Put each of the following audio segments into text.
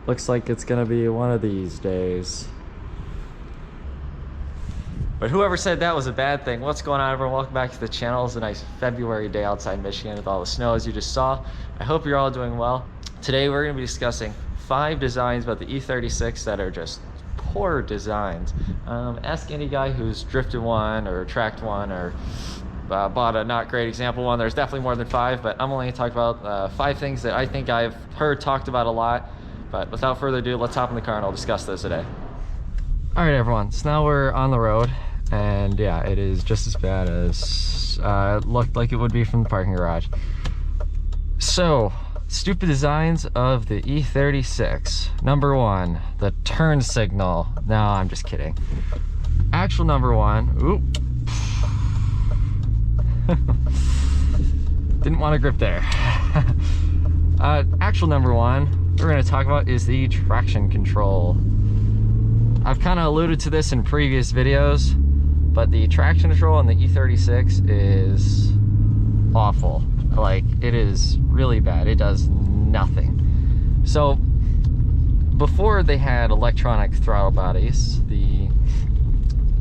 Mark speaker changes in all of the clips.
Speaker 1: Looks like it's gonna be one of these days. But whoever said that was a bad thing? What's going on, everyone? Welcome back to the channel. It's a nice February day outside Michigan with all the snow, as you just saw. I hope you're all doing well. Today we're going to be discussing 5 designs about the E36 that are just poor designs. Ask any guy who's drifted one or tracked one or bought a not great example one. There's definitely more than 5, but I'm only going to talk about 5 things that I think I've heard talked about a lot. But without further ado, let's hop in the car and I'll discuss those today. All right, everyone, so now we're on the road, and yeah, it is just as bad as it looked like it would be from the parking garage. So, stupid designs of the E36. Number 1, the turn signal. No, I'm just kidding. Actual number 1, oop. Didn't want to grip there. Actual number 1 we're going to talk about is the traction control. I've kind of alluded to this in previous videos, but the traction control on the E36 is awful. Like, it is really bad. It does nothing. So before they had electronic throttle bodies, the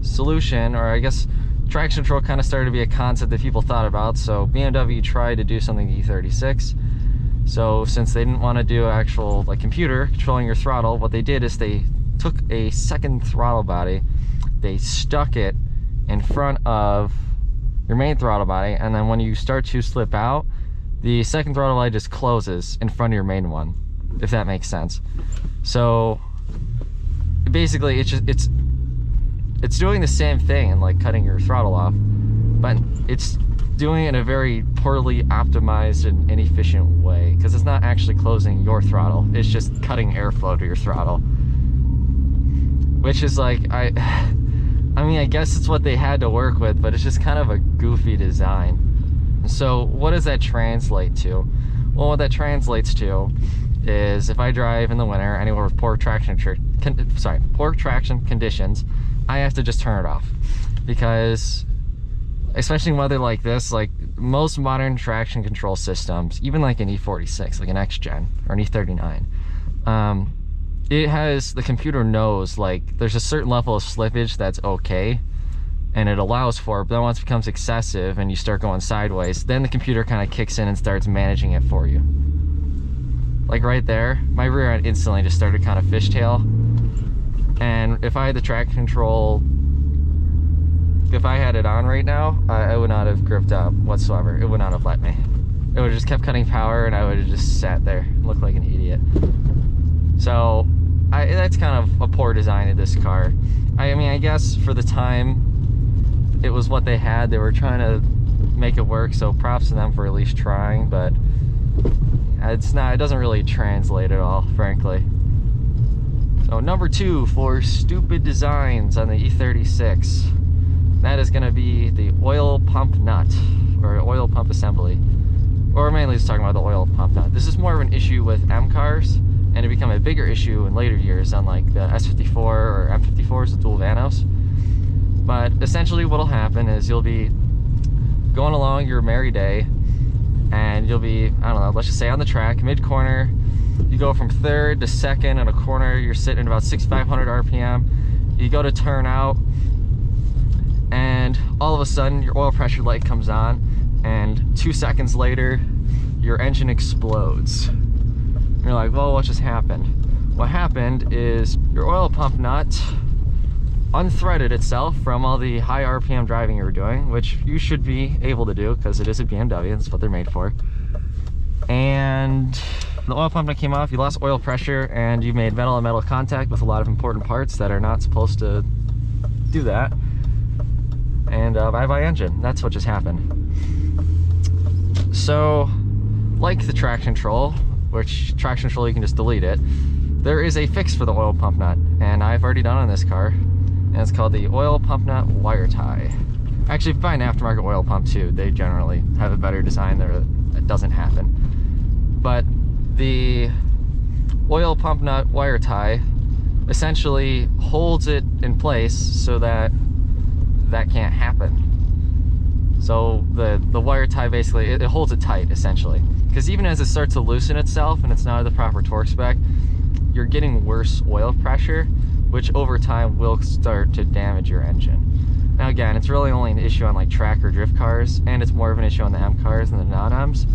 Speaker 1: solution, or I guess traction control, kind of started to be a concept that people thought about. So BMW tried to do something to E36. So since they didn't want to do actual like computer controlling your throttle, what they did is they took a second throttle body, they stuck it in front of your main throttle body, and then when you start to slip out, the second throttle body just closes in front of your main one, if that makes sense. So basically it's doing the same thing and like cutting your throttle off, but it's doing it in a very poorly optimized and inefficient way, because it's not actually closing your throttle, it's just cutting airflow to your throttle. Which is like, I mean, I guess it's what they had to work with, but it's just kind of a goofy design. So what does that translate to? Well, what that translates to is if I drive in the winter anywhere with poor traction conditions, I have to just turn it off. Because especially in weather like this, like most modern traction control systems, even like an E46, like an X-Gen or an E39, it has, the computer knows like there's a certain level of slippage that's okay, and it allows for it, but then once it becomes excessive and you start going sideways, then the computer kind of kicks in and starts managing it for you. Like right there, my rear end instantly just started kind of fishtail, and if I had the traction control, if I had it on right now, I would not have gripped up whatsoever. It would not have let me. It would have just kept cutting power, and I would have just sat there and looked like an idiot. So that's kind of a poor design of this car. I mean, I guess for the time, it was what they had. They were trying to make it work, so props to them for at least trying, but it's not, it doesn't really translate at all, frankly. So number 2 for stupid designs on the E36, that is going to be the oil pump nut, or oil pump assembly. Or mainly just talking about the oil pump nut. This is more of an issue with M cars, and it become a bigger issue in later years on like the S54 or M54s with dual vanos. But essentially what'll happen is you'll be going along your merry day, and you'll be, I don't know, let's just say on the track, mid-corner, you go from 3rd to 2nd in a corner, you're sitting at about 6,500 RPM, you go to turn out, and all of a sudden your oil pressure light comes on, and 2 seconds later, your engine explodes. You're like, well, what just happened? What happened is your oil pump nut unthreaded itself from all the high RPM driving you were doing, which you should be able to do because it is a BMW, that's what they're made for. And the oil pump nut came off, you lost oil pressure, and you made metal on metal contact with a lot of important parts that are not supposed to do that. And bye-bye engine. That's what just happened. So, like the traction control, which traction control you can just delete it, there is a fix for the oil pump nut, and I've already done on this car, and it's called the oil pump nut wire tie. Actually, if you buy an aftermarket oil pump too, they generally have a better design there that doesn't happen. But the oil pump nut wire tie essentially holds it in place so that that can't happen. So the wire tie basically, it holds it tight essentially. Because even as it starts to loosen itself and it's not at the proper torque spec, you're getting worse oil pressure, which over time will start to damage your engine. Now again, it's really only an issue on like track or drift cars, and it's more of an issue on the M cars than the non-Ms,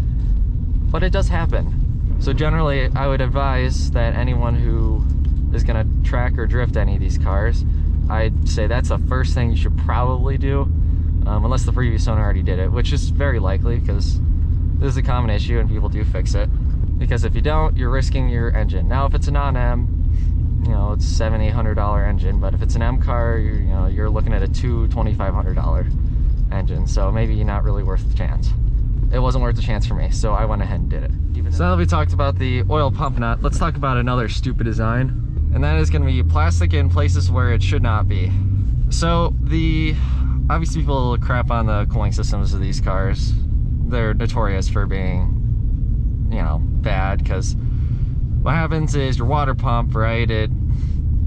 Speaker 1: but it does happen. So generally, I would advise that anyone who is gonna track or drift any of these cars, I'd say that's the first thing you should probably do, unless the previous owner already did it, which is very likely because this is a common issue and people do fix it. Because if you don't, you're risking your engine. Now, if it's a non-M, you know, it's $700-800 engine, but if it's an M car, you're looking at a $2,000-$2,500 engine, so maybe not really worth the chance. It wasn't worth the chance for me, so I went ahead and did it. So now that we talked about the oil pump nut, let's talk about another stupid design, and that is going to be plastic in places where it should not be. So obviously people crap on the cooling systems of these cars. They're notorious for being, bad, because what happens is your water pump, right, it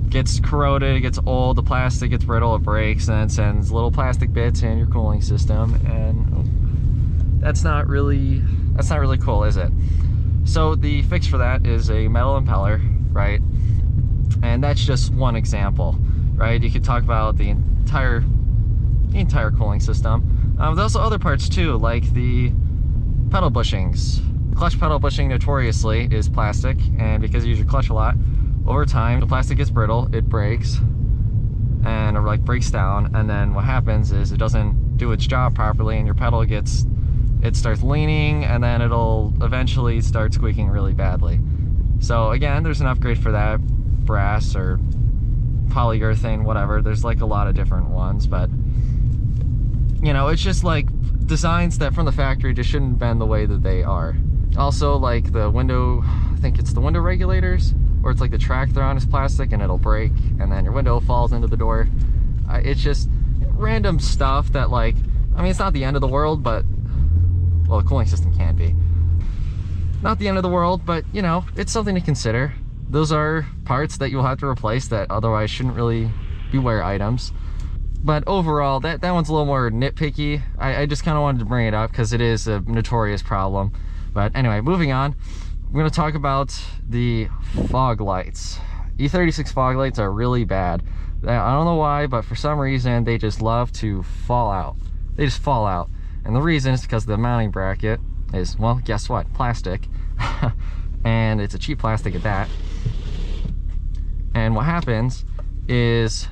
Speaker 1: gets corroded, it gets old, the plastic gets brittle, it breaks, and it sends little plastic bits in your cooling system, and that's not really cool, is it? So the fix for that is a metal impeller, right? And that's just one example, right? You could talk about the entire cooling system. There's also other parts too, like the pedal bushings. Clutch pedal bushing notoriously is plastic, and because you use your clutch a lot, over time the plastic gets brittle, it breaks, or like breaks down, and then what happens is it doesn't do its job properly, and your pedal starts leaning, and then it'll eventually start squeaking really badly. So again, there's an upgrade for that, brass or polyurethane, whatever. There's like a lot of different ones, but it's just like designs that from the factory just shouldn't bend the way that they are. Also, like the window, I think it's the window regulators, or it's like the track they're on is plastic and it'll break, and then your window falls into the door. It's just random stuff that, like, it's not the end of the world, but, well, the cooling system can be. Not the end of the world, but, it's something to consider. Those are parts that you'll have to replace that otherwise shouldn't really be wear items. But overall, that one's a little more nitpicky. I just kind of wanted to bring it up because it is a notorious problem. But anyway, moving on, we're going to talk about the fog lights. E36 fog lights are really bad. I don't know why, but for some reason, they just love to fall out. They just fall out. And the reason is because the mounting bracket is, well, guess what? Plastic. And it's a cheap plastic at that. And what happens is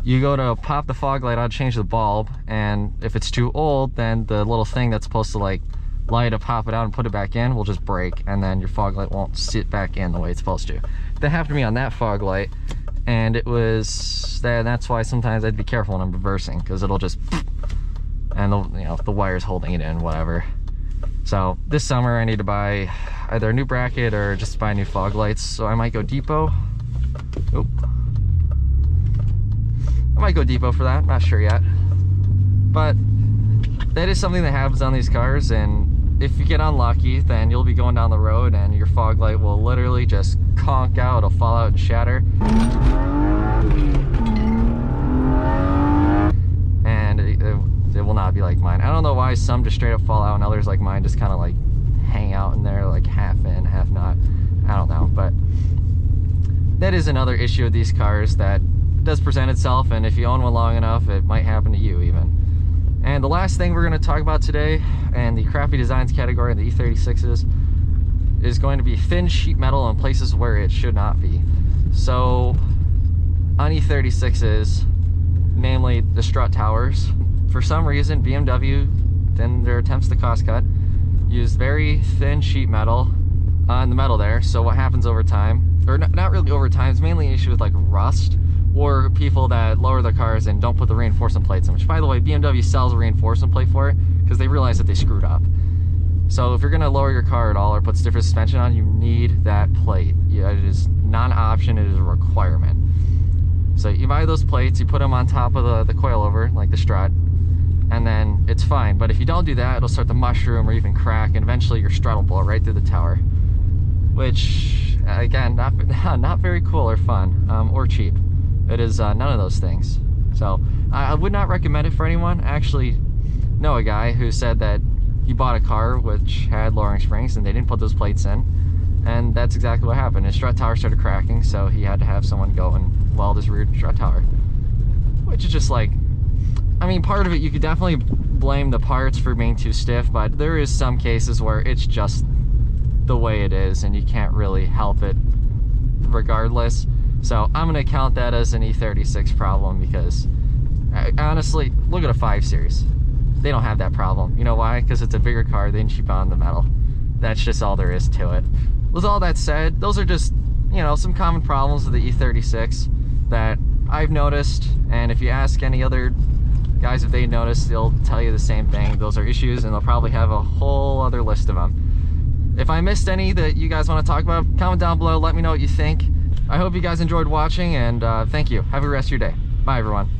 Speaker 1: you go to pop the fog light out, change the bulb, and if it's too old, then the little thing that's supposed to like light to pop it out and put it back in will just break, and then your fog light won't sit back in the way it's supposed to. That happened to me on that fog light, and that's why sometimes I'd be careful when I'm reversing, because it'll just, and the wire's holding it in, whatever. So this summer I need to buy either a new bracket or just buy new fog lights. So I might go Depot. Oop. I might go Depot for that, not sure yet. But that is something that happens on these cars, and if you get unlucky, then you'll be going down the road and your fog light will literally just conk out, it'll fall out and shatter. And it will not be like mine. I don't know why some just straight up fall out and others like mine just kind of like hang out in there, like half in, half not. I don't know, but that is another issue with these cars that does present itself, and if you own one long enough, it might happen to you even. And the last thing we're going to talk about today, and the crappy designs category of the E36s, is going to be thin sheet metal in places where it should not be. So on E36s, namely the strut towers, for some reason BMW, in their attempts to cost cut, used very thin sheet metal on the metal there. So what happens over time, or not really over time, it's mainly an issue with like rust, or people that lower their cars and don't put the reinforcement plates in, which, by the way, BMW sells a reinforcement plate for it because they realize that they screwed up. So if you're going to lower your car at all or put stiffer suspension on, you need that plate. Yeah, it is not an option, it is a requirement. So you buy those plates, you put them on top of the coilover, like the strut, and then it's fine. But if you don't do that, it'll start to mushroom or even crack, and eventually your strut will blow right through the tower. Which, again, not very cool or fun, or cheap. It is none of those things. So I would not recommend it for anyone. I actually know a guy who said that he bought a car which had lowering springs and they didn't put those plates in, And that's exactly what happened. His strut tower started cracking, so he had to have someone go and weld his rear strut tower. Which is just like, I mean, part of it, you could definitely blame the parts for being too stiff, but there is some cases where it's just the way it is and you can't really help it regardless. So I'm gonna count that as an E36 problem, because honestly, look at a 5 Series. They don't have that problem. You know why? Because it's a bigger car, they didn't cheap on the metal. That's just all there is to it. With all that said, those are just, you know, some common problems with the E36 that I've noticed, and if you ask any other guys if they noticed, they'll tell you the same thing. Those are issues, and they'll probably have a whole other list of them. If I missed any that you guys want to talk about, comment down below, let me know what you think. I hope you guys enjoyed watching, and thank you. Have a good rest of your day. Bye, everyone.